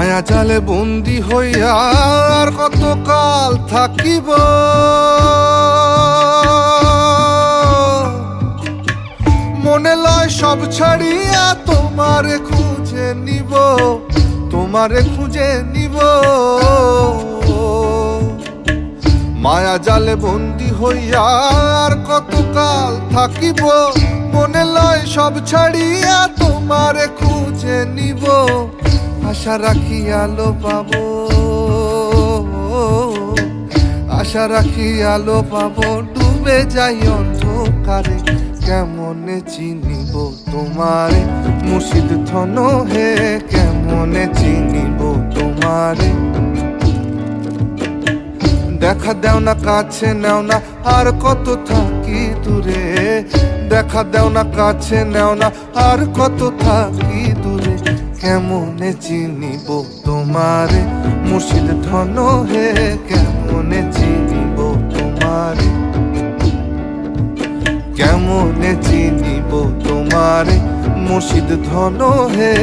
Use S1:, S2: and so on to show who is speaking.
S1: মায়া জালে বন্দি হইয়া আর কতকাল থাকিব, মনে লয় সব ছাড়িয়া তোমারে খুঁজে নিব, তোমারে খুঁজে নিব। মায়া জালে বন্দি হইয়া আর কতকাল থাকিব, মনে লয় সব ছাড়িয়া তোমারে খুঁজে নিব। আশা রাখি আলো পাবো, আশা রাখি আলো পাবো, ডুবে যাই অন্ধকারে। কেমনে চিনিব তোমারে মুর্শিদ ধন হে, কেমনে চিনিব তোমারে। দেখা দেও না কাছে নেও না আর কত থাকি দূরে, দেখা দেও না কাছে নেও না আর কত থাকি দূরে। কেমনে চিনিব তোমারে মুর্শিদ ধন হে, কেমনে চিনিব তোমারে, কেমনে চিনিব তোমারে মুর্শিদ ধন হে।